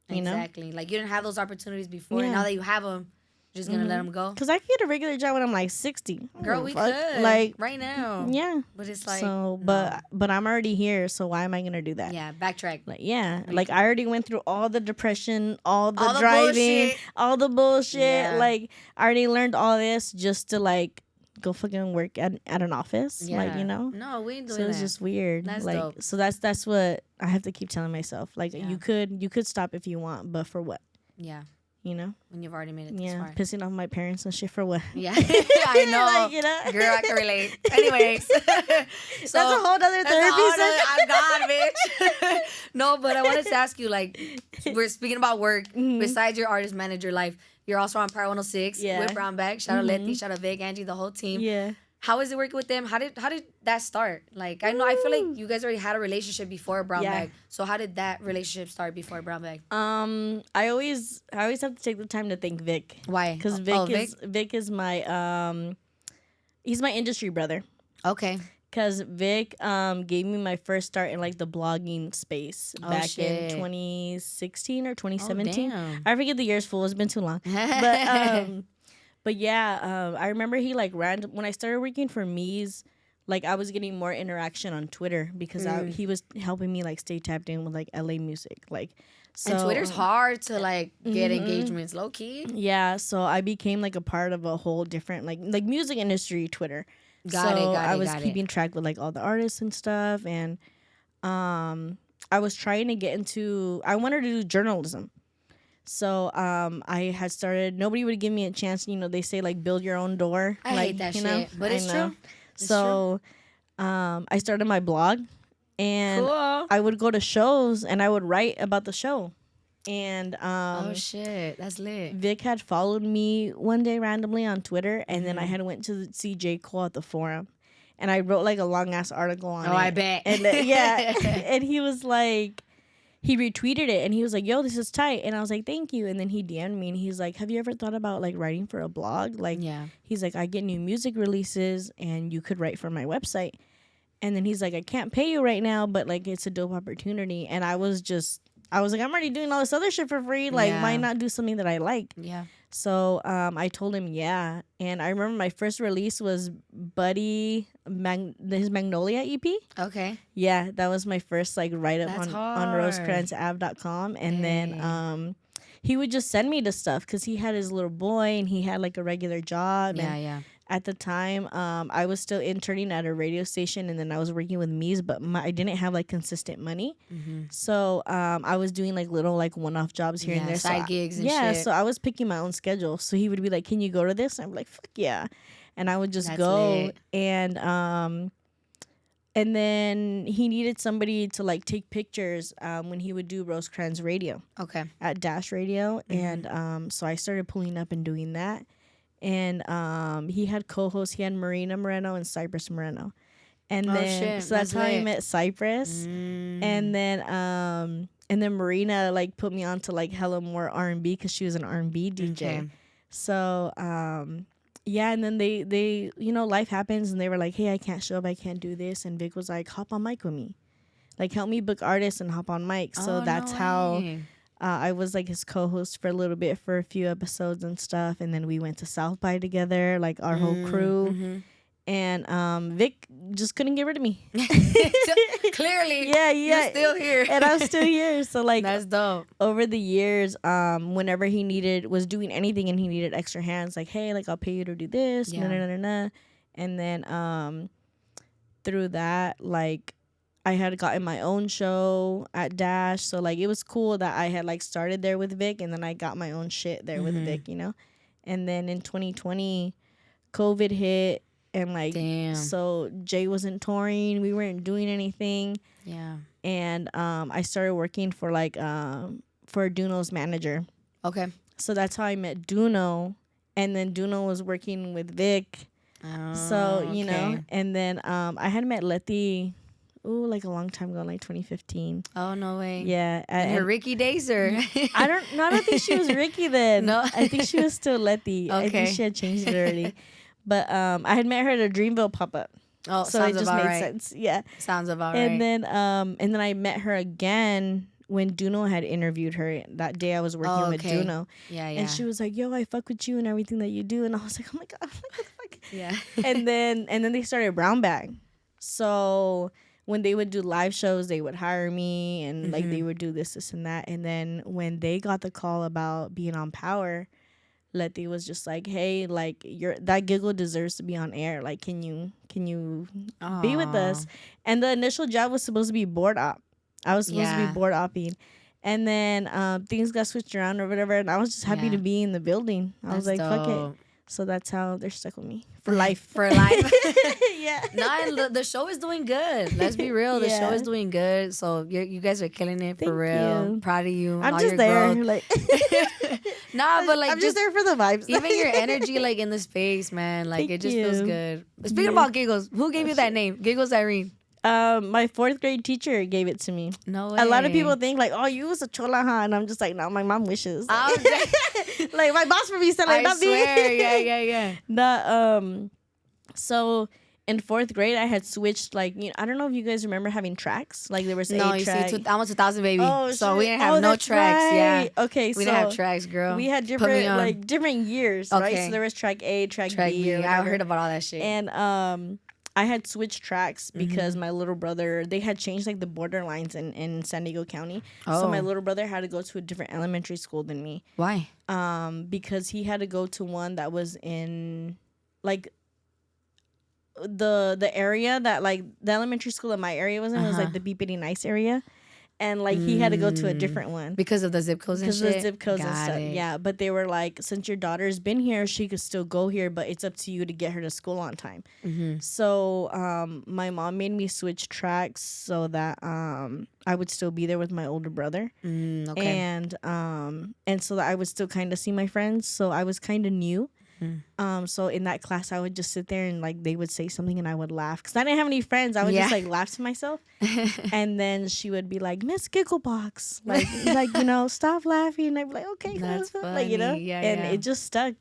You exactly. Like, you didn't have those opportunities before, and now that you have them, you're just gonna let them go. Because I could get a regular job when I'm like 60. Girl, we could, like, right now. Yeah, but it's like, so, but I'm already here, so why am I gonna do that? Yeah, backtrack. Like, like, I already went through all the depression, all the driving, bullshit. all the bullshit. Like, I already learned all this just to like go fucking work at an office. Like, you know. No, we ain't doing so that. it's just weird. That's like, dope. so that's what I have to keep telling myself. Like, you could stop if you want, but for what? Yeah. You know? When you've already made it this far. Pissing off my parents and shit for what? Yeah. I know. Like, you know? Girl, I can relate. Anyways. So, that's a whole other therapy session. I'm gone, bitch. No, but I wanted to ask you, like, we're speaking about work. Besides your artist manager life, you're also on Power 106 with Brown Bag. Shout out Letty, shout out Vic, Angie, the whole team. Yeah. How is it working with them? How did that start? Like, I know, I feel like you guys already had a relationship before Brown Bag. So how did that relationship start before Brown Bag? I always have to take the time to thank Vic. Why? Because Vic is my he's my industry brother. Okay. Because Vic gave me my first start in like the blogging space back in 2016 or 2017. I forget the years, full. It's been too long. But yeah, I remember he like when I started working for Mies, like I was getting more interaction on Twitter because he was helping me like stay tapped in with like LA music, like. So, and Twitter's hard to like get engagements, low key. Yeah, so I became like a part of a whole different like music industry Twitter. Got it. I was keeping track with like all the artists and stuff, and I was trying to get into. I wanted to do journalism. So I had started. Nobody would give me a chance. You know, they say like build your own door. I hate that shit, but it's true. So I started my blog, and I would go to shows and I would write about the show. And oh shit, that's lit. Vic had followed me one day randomly on Twitter, and then I had went to see J. Cole at the Forum, and I wrote like a long ass article on it. Oh, I bet. And and he was like. He retweeted it and he was like, yo, this is tight. And I was like, thank you. And then he DM'd me and he's like, have you ever thought about like writing for a blog? Like, he's like, I get new music releases and you could write for my website. And then he's like, I can't pay you right now, but like, it's a dope opportunity. And I was like, I'm already doing all this other shit for free. Like, why not do something that I like? Yeah. So I told him, yeah. And I remember my first release was Buddy, his Magnolia EP. Okay. Yeah, that was my first like write-up on rosecranceav.com. And then he would just send me the stuff because he had his little boy and he had like a regular job. Yeah. At the time, I was still interning at a radio station, and then I was working with Mies, but I didn't have like consistent money. So I was doing like little like one-off jobs here and there, side gigs and shit. So I was picking my own schedule. So he would be like, "Can you go to this?" And I'm like, "Fuck yeah!" and I would just go lit. And then he needed somebody to like take pictures when he would do Rosecrans Radio. Okay. At Dash Radio. And so I started pulling up and doing that. And he had co-hosts. He had Marina Moreno and Cypress Moreno. And then so that's how I met Cypress. And then Marina like put me on to like hella more R&B because she was an R&B DJ. Okay. So yeah, and then they life happens and they were like, hey, I can't show up, I can't do this, and Vic was like, hop on mic with me, like help me book artists and hop on mic. So that's how I was like his co-host for a little bit for a few episodes and stuff, and then we went to South by together, like our whole crew. And Vic just couldn't get rid of me. Clearly, you're still here, and I'm still here. So like, that's dope. Over the years, whenever he was doing anything and he needed extra hands, like, hey, like I'll pay you to do this, and then through that, like I had gotten my own show at Dash, so like it was cool that I had like started there with Vic, and then I got my own shit there with Vic, And then in 2020, COVID hit. And like, so Jay wasn't touring. We weren't doing anything. Yeah. And I started working for like for Duno's manager. Okay. So that's how I met Duno. And then Duno was working with Vic. Oh, so you know. And then I had met Letty, like a long time ago, like 2015. Oh no way. Yeah. In her Ricky days, or I don't think she was Ricky then. No. I think she was still Letty. Okay. I think she had changed it already. But I had met her at a Dreamville pop-up. Oh, so it just made sense. Yeah. Sounds about right. And then I met her again when Duno had interviewed her. That day I was working with Duno. Yeah. And she was like, yo, I fuck with you and everything that you do. And I was like, oh my God, what the fuck? Yeah. and then they started Brown Bag. So when they would do live shows, they would hire me and like they would do this and that. And then when they got the call about being on Power, Letty was just like, hey, like that Giggle deserves to be on air. Like, can you be with us? And the initial job was supposed to be board op. I was supposed to be board opping. And then things got switched around or whatever. And I was just happy to be in the building. I was like, fuck it. So that's how they're stuck with me for life. For life. Yeah. No, the show is doing good. Let's be real. The show is doing good. So you guys are killing it. Thank for real. You. Proud of you. I'm just there. Growth. Like nah, but like I'm just there for the vibes. Even your energy, like in the space, man. Like it just feels good. Speaking about Giggles, who gave you that name? Giggles Irene. My 4th grade teacher gave it to me. No way. A lot of people think like, oh, you was a chola, huh? And I'm just like, no, my mom wishes. Like my boss for me said, like, not swear. me. Yeah. Nah, so in 4th grade, I had switched, like, I don't know if you guys remember having tracks. Like there was no, 8-track. See, I'm a 2000 baby. Oh, so we didn't have no tracks. Right. Yeah. Okay, we didn't have tracks, girl. We had different years, right? So there was track A, track B. I heard about all that shit. And I had switched tracks because my little brother, they had changed like the border lines in San Diego County. Oh. So my little brother had to go to a different elementary school than me. Why? Because he had to go to one that was in like the area that like the elementary school that my area was in was like the Beepity Nice area. And like he had to go to a different one because of the zip codes and shit. Because of the zip codes and stuff. Yeah, but they were like, since your daughter's been here, she could still go here, but it's up to you to get her to school on time. So my mom made me switch tracks so that I would still be there with my older brother. Okay. And so that I would still kind of see my friends. So I was kind of new. So in that class, I would just sit there and like they would say something and I would laugh because I didn't have any friends. I would just like laugh to myself, and then she would be like, "Miss Gigglebox, like stop laughing." And I'd be like, "Okay, that's funny. like it just stuck.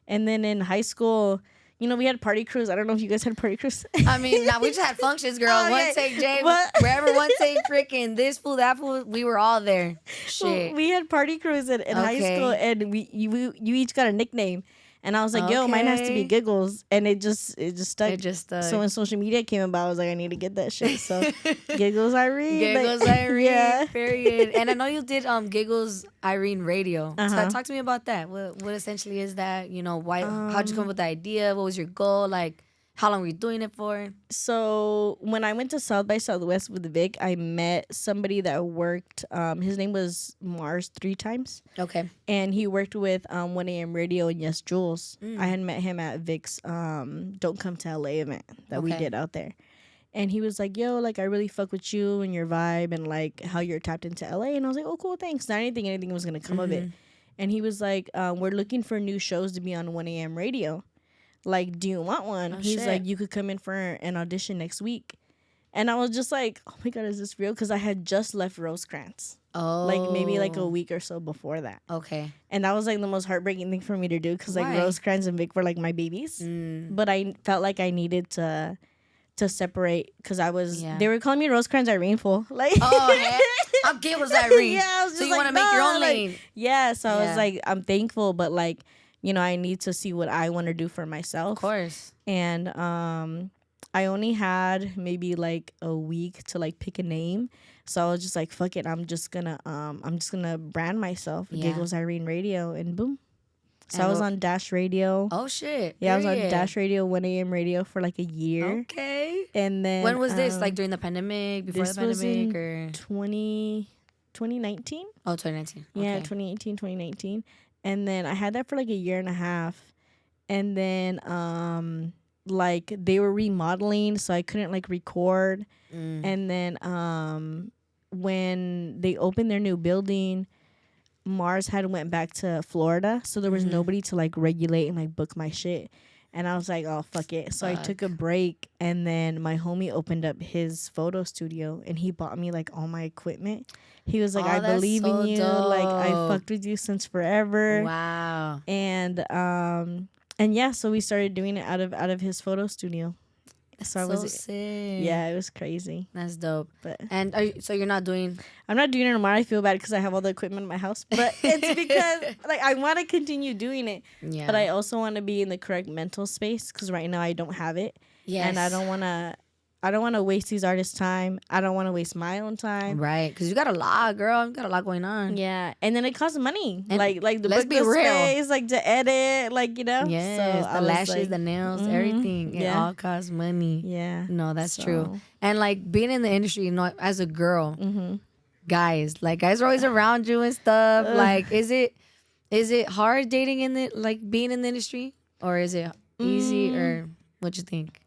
And then in high school, we had party crews. I don't know if you guys had party crews. I mean, we just had functions, girl. Okay. One take James, wherever one take freaking this fool, that fool. We were all there. Shit. Well, we had party crews in high school, and you each got a nickname. And I was like, yo, mine has to be Giggles. And it just stuck. It just stuck. So when social media came about, I was like, I need to get that shit. So Giggles Irene. Giggles Irene, period. And I know you did Giggles Irene Radio. So talk to me about that. What essentially is that? Why? How'd you come up with the idea? What was your goal? Like, How long were you doing it for? So when I went to South by Southwest with Vic, I met somebody that worked. His name was Mars 3 times. Okay. And he worked with 1AM Radio and Yes Jules. I had met him at Vic's Don't Come to LA event that we did out there. And he was like, yo, like, I really fuck with you and your vibe and, like, how you're tapped into LA. And I was like, oh, cool, thanks. I didn't think anything was going to come of it. And he was like, we're looking for new shows to be on 1AM radio. Like, do you want one? He's like, you could come in for an audition next week. And I was just like, oh, my God, is this real? Because I had just left Rosecrans. Oh. Like, maybe, like, a week or so before that. Okay. And that was, like, the most heartbreaking thing for me to do. Because, like, Rosecrans and Vic were, like, my babies. But I felt like I needed to separate. Because I was... They were calling me Rosecrans Irene fool. Like... Oh, I'm Giggles Irene. Yeah, I was just so you like, want to make your own like, lane. Yeah, so I was like, I'm thankful. But, like... You know, I need to see what I want to do for myself. Of course. And I only had maybe like a week to like pick a name. So I was just like, fuck it. I'm just gonna brand myself Giggles Irene Radio, and boom. So I was on Dash Radio. Oh shit. Yeah, I was on Dash Radio, 1AM Radio for like a year. Okay. And then when was this? Like during the pandemic, before the pandemic, or 2019? Oh, 2019. Yeah, Okay. 2018, 2019. And then I had that for like a year and a half. And then like they were remodeling, so I couldn't like record. And then when they opened their new building, Mars had went back to Florida, so there was nobody to like regulate and like book my shit. And I was like, oh, fuck it. So I took a break, and then my homie opened up his photo studio, and he bought me like all my equipment. He was like, I believe in you. Dope. Like, I fucked with you since forever. Wow. And yeah, so we started doing it out of his photo studio. So I was sick. Yeah, it was crazy. That's dope. But and so you're not doing? I'm not doing it anymore. I feel bad because I have all the equipment in my house, but it's because like I want to continue doing it. Yeah. But I also want to be in the correct mental space because right now I don't have it. Yes. And I don't want to waste these artists' time. I don't want to waste my own time. Right, because you got a lot, girl. You got a lot going on. Yeah, and then it costs money. And like the let's book be real. space, like to edit, like, you know. Yes, so the lashes, the nails, everything. It all costs money. Yeah. No, that's true. And like being in the industry, you know, as a girl, guys are always around you and stuff. Like, is it hard dating in the being in the industry, or is it easy, or what you think?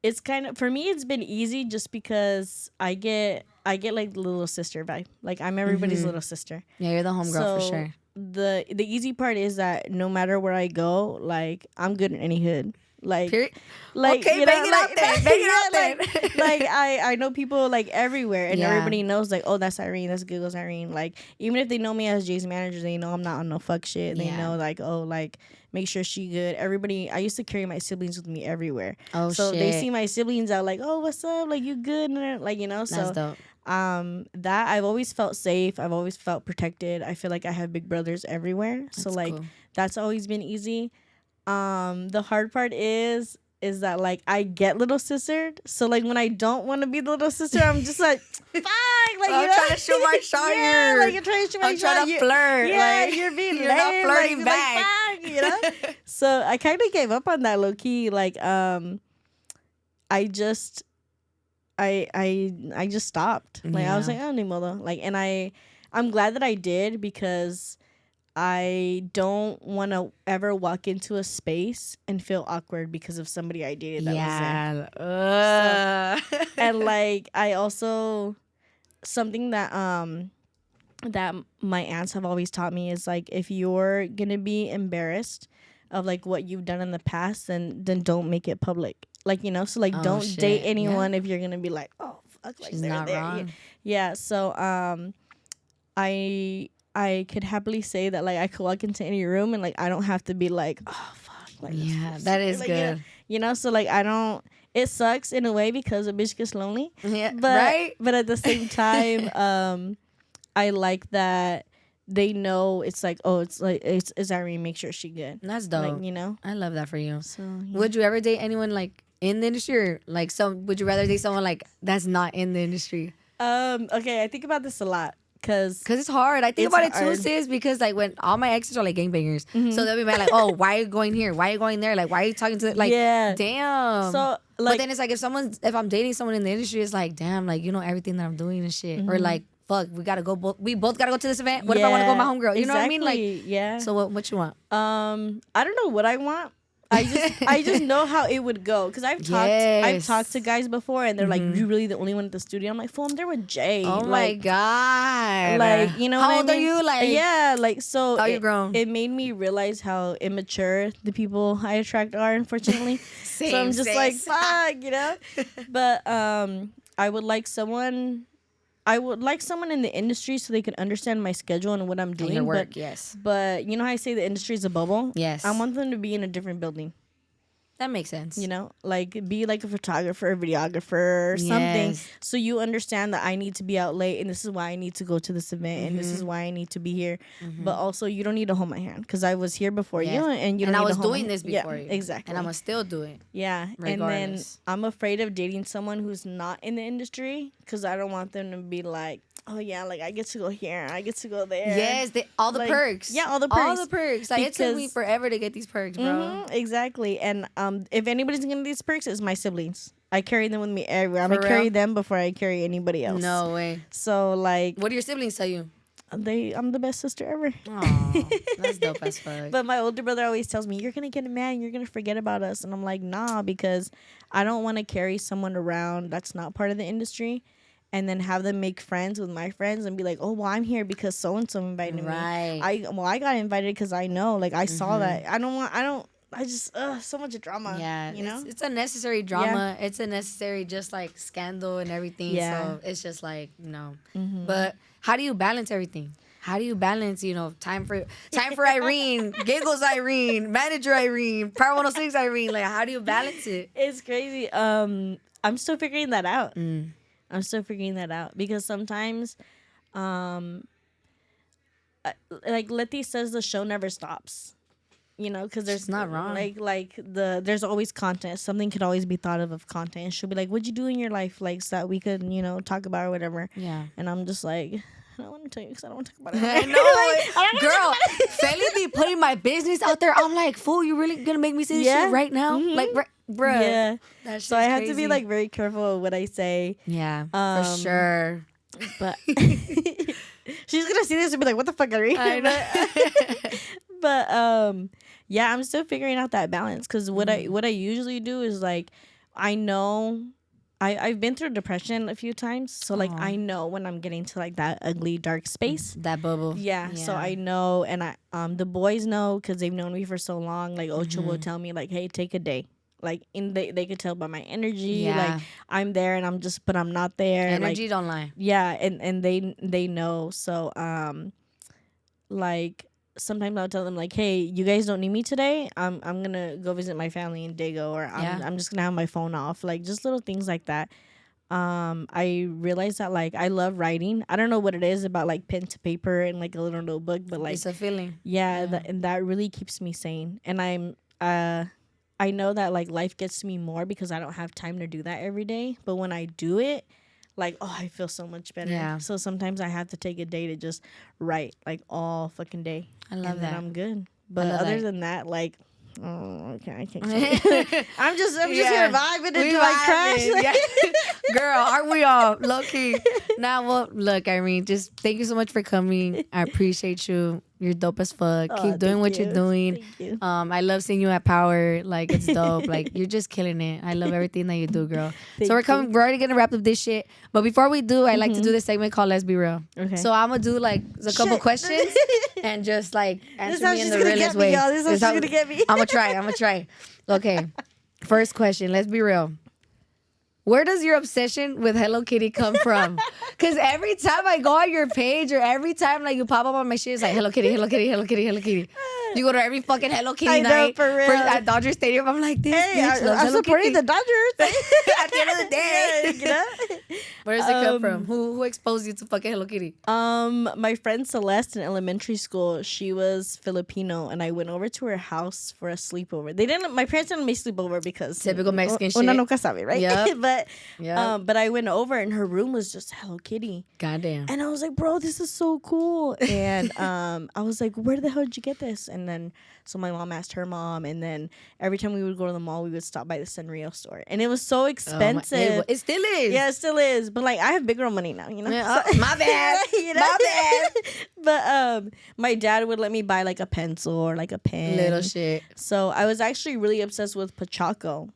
It's kind of, for me, it's been easy just because I get like the little sister vibe. Like, I'm everybody's little sister. Yeah, you're the homegirl for sure. The easy part is that no matter where I go, like, I'm good in any hood. Like, like, okay, you know, bang it out there. Bang it out there. Like, I know people like everywhere, and Yeah. everybody knows like, oh, that's Irene, that's Giggles Irene. Like, even if they know me as Jay's manager, they know I'm not on no fuck shit. They know like, oh, like, make sure she good. Everybody, I used to carry my siblings with me everywhere. Oh, so shit. they see my siblings out like, oh, what's up? Like, you good? Like, you know. That's So dope. that I've always felt safe. I've always felt protected. I feel like I have big brothers everywhere. So That's like cool. that's always been easy. The hard part is that like I get little sistered. So like when I don't want to be the little sister, I'm just like, fuck, like, I'm you know? trying to shoot my shot Yeah, here. like you're trying to shoot my I'm shot. trying to flirt. Yeah, like, you're being you're not lame, flirting like, back. Like, fuck, you know. So I kind of gave up on that low key. Like I just stopped. Like I was like, oh, ni modo. Like, and I'm glad that I did, because I don't want to ever walk into a space and feel awkward because of somebody I dated that was there. So, and like I also, something that that my aunts have always taught me is like, if you're gonna be embarrassed of like what you've done in the past, then don't make it public. Like, you know, so like don't date anyone if you're gonna be like, oh fuck, like she's they're not there. wrong. Yeah. So I could happily say that like I could walk into any room and like I don't have to be like, oh fuck, like, yeah, that is like, good. You know, so like I don't. It sucks in a way because a bitch gets lonely. Yeah, but, right. But at the same time, I like that they know it's like, oh, it's like it's Irene. Make sure she good. That's dope. Like, you know, I love that for you. So yeah. Would you ever date anyone like in the industry, or like would you rather date someone like that's not in the industry? Okay, I think about this a lot Cause it's hard. I think about it too, sis, because like when all my exes are like gangbangers, so they'll be mad like, oh, why are you going here? Why are you going there? Like, why are you talking to like, damn. So but then it's like if I'm dating someone in the industry, it's like, damn, like you know everything that I'm doing and shit, or like, fuck, we both gotta go to this event. What if I want to go with my homegirl? You know what I mean? Like, so what you want? I don't know what I want. I just know how it would go because I've talked to guys before and they're like, you really the only one at the studio? I'm like, fool, I'm there with Jay. Oh my god! Like, you know, how old are you? Like, yeah, like so. How you grown? It made me realize how immature the people I attract are. Unfortunately, same, so I'm just like, fuck, you know. But I would like someone. I would like someone in the industry so they could understand my schedule and what I'm doing. And your work, yes. But you know how I say the industry is a bubble? Yes. I want them to be in a different building. That makes sense. You know, like be like a photographer, a videographer, or something. So you understand that I need to be out late and this is why I need to go to this event and this is why I need to be here. But also you don't need to hold my hand because I was here before you and you don't need to hold my hand. And I was doing this before you. Exactly. And I'm going to still do it. Yeah. Regardless. And then I'm afraid of dating someone who's not in the industry because I don't want them to be like, oh yeah, like I get to go here, I get to go there. Yes, all the perks. Yeah, all the perks. All the perks. Like it took me forever to get these perks, bro. Exactly. And if anybody's gonna get these perks, it's my siblings. I carry them with me everywhere. I'm gonna carry them before I carry anybody else. No way. So like, what do your siblings tell you? I'm the best sister ever. Aw, that's dope as fuck. But my older brother always tells me, you're gonna get a man, you're gonna forget about us, and I'm like, nah, because I don't want to carry someone around that's not part of the industry. And then have them make friends with my friends and be like, oh, well, I'm here because so-and-so invited me. I got invited because I know. Like, I saw that. I just, so much drama. Yeah. You know? It's a necessary drama. Yeah. It's a necessary just, like, scandal and everything. Yeah. So it's just, like, no. But how do you balance everything? How do you balance, you know, time for Irene, Giggles Irene, Manager Irene, Power 106 Irene? Like, how do you balance it? It's crazy. I'm still figuring that out. I'm still figuring that out because sometimes, like Letty says, the show never stops. You know, because there's not wrong. There's always content. Something could always be thought of content. And she'll be like, "What'd you do in your life?" Like so that we could, you know, talk about or whatever. Yeah. And I'm just like, I don't want to tell you because I don't want to talk about it. I know, girl. Feli be putting my business out there. I'm like, fool, you really gonna make me say this shit right now? Like, bruh. Yeah. So I have to be like very careful of what I say. Yeah, for sure. But she's gonna see this and be like, "What the fuck, Irene?" I know. But yeah, I'm still figuring out that balance because what I usually do is like, I know. I've been through depression a few times, so like I know when I'm getting to like that ugly dark space, that bubble. Yeah, so I know, and the boys know because they've known me for so long. Like Ocho will tell me like, "Hey, take a day." Like they could tell by my energy. Like I'm there and but I'm not there. Energy don't lie. Yeah, and they know. So like sometimes I'll tell them like, hey, you guys don't need me today. I'm gonna go visit my family in Dago, or I'm just gonna have my phone off. Like just little things like that. I realized that like I love writing. I don't know what it is about like pen to paper and like a little notebook, but like it's a feeling. Yeah. That really keeps me sane. And I know that like life gets to me more because I don't have time to do that every day. But when I do it, like, oh, I feel so much better. Yeah. So sometimes I have to take a day to just write like all fucking day. I love that. And I'm good. But other than that, like, oh, okay, I can't. I'm just here vibing and like crash. Yeah. Girl, aren't we all low key? Now, well, look, Irene, just thank you so much for coming. I appreciate you. You're dope as fuck. Keep doing what you're doing. Thank you. I love seeing you at Power. Like it's dope. Like you're just killing it. I love everything that you do, girl. So we're already gonna wrap up this shit. But before we do, I like to do this segment called Let's Be Real. Okay. So I'm gonna do like a couple questions and just like answer me in the realest way. This is how she's gonna get me. I'm gonna try. Okay. First question. Let's be real. Where does your obsession with Hello Kitty come from? Because every time I go on your page or every time like you pop up on my shit, it's like Hello Kitty, Hello Kitty, Hello Kitty, Hello Kitty. You go to every fucking Hello Kitty I know, night for real. at Dodger Stadium. I'm like, this Hey, bitch loves I'm Hello supporting Kitty. the Dodgers. At the end of the day. You know? Where does it come from? Who exposed you to fucking Hello Kitty? My friend Celeste in elementary school, she was Filipino, and I went over to her house for a sleepover. My parents didn't make sleepover because Typical Mexican shit. Una nunca sabe, right? Yep. But I went over and her room was just Hello Kitty. Goddamn. And I was like, bro, this is so cool. And I was like, where the hell did you get this? And then so my mom asked her mom, and then every time we would go to the mall, we would stop by the Sanrio store, and it was so expensive. It still is. Yeah, it still is. But like, I have big girl money now, you know. Yeah, my bad. You know? My bad. But my dad would let me buy like a pencil or like a pen. Little shit. So I was actually really obsessed with Pachaco.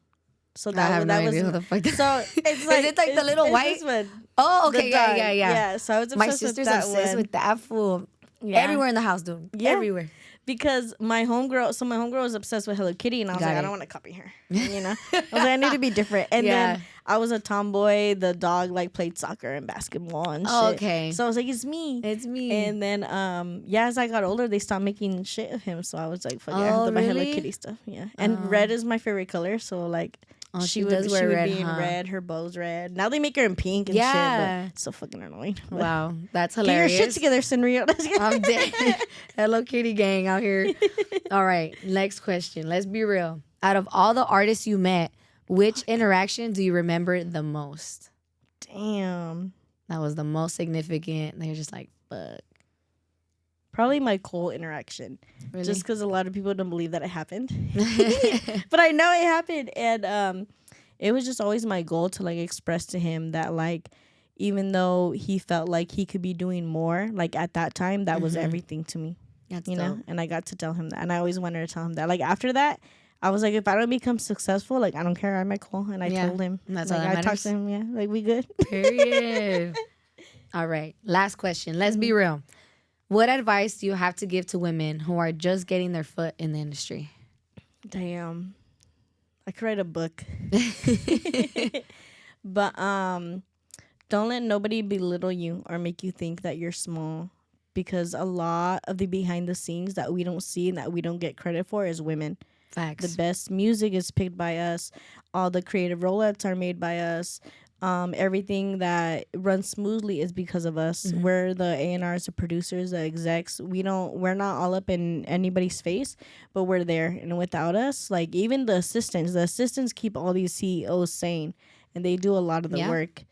So I have no idea who the fuck that so it's like is it like the little white one. Oh, okay, The dog. yeah. Yeah, so I was obsessed My sister's with that obsessed one. with that fool. Yeah. Everywhere in the house, dude. Yeah. Everywhere. Because my homegirl was obsessed with Hello Kitty, and I was Got like, it. I don't want to copy her. You know, I was like, I need to be different. And Yeah. then I was a tomboy. The dog like played soccer and basketball and shit. Oh, okay. So I was like, it's me. It's me. And then as I got older, they stopped making shit of him. So I was like, fuck yeah, I have to buy Hello really? Kitty stuff. Yeah. And red is my favorite color. So like. Oh, she would, does wear she would red, be in huh? red. Her bow's red. Now they make her in pink and shit. But it's so fucking annoying. But Wow, that's get your hilarious. shit together, Sanrio. I'm dead. Hello Kitty gang out here. All right, next question. Let's be real. Out of all the artists you met, which interaction do you remember the most? Damn. That was the most significant. They're just like, fuck. Probably my Cole interaction. Really? Just because a lot of people don't believe that it happened. But I know it happened. And it was just always my goal to like express to him that like, even though he felt like he could be doing more, like at that time, that was everything to me. That's you dope. know? And I got to tell him that. And I always wanted to tell him that. Like after that, I was like, if I don't become successful, like I don't care. I'm at Cole. And I told him. That's like, all that I talked matters. to him. Yeah. Like we good. Period. All right. Last question. Let's be real. What advice do you have to give to women who are just getting their foot in the industry? Damn. I could write a book. But don't let nobody belittle you or make you think that you're small, because a lot of the behind the scenes that we don't see and that we don't get credit for is women. Facts. The best music is picked by us. All the creative roll-ups are made by us. Everything that runs smoothly is because of us. We're the A&Rs, the producers, the execs. We're not all up in anybody's face, but we're there. And without us, like even the assistants keep all these CEOs sane, and they do a lot of the work.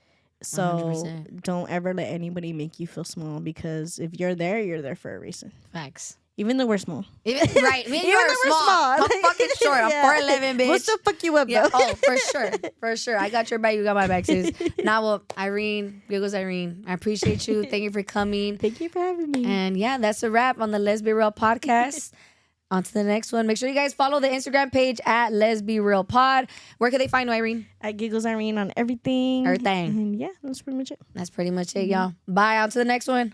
So 100%. don't ever let anybody make you feel small, because if you're there for a reason. Facts. Even though we're small. Right. Me and you Even are though we're small. small. I'm fucking short. I'm 4'11", bitch. We'll still fuck you up, Yeah. though. Oh, for sure. For sure. I got your back. You got my back, sis. Now, well, Irene, Giggles Irene, I appreciate you. Thank you for coming. Thank you for having me. And yeah, that's a wrap on the Let's Be Real podcast. On to the next one. Make sure you guys follow the Instagram page at Let's Be Real Pod. Where can they find you, Irene? At Giggles Irene on everything. Everything. And yeah, that's pretty much it. That's pretty much it, y'all. Bye. On to the next one.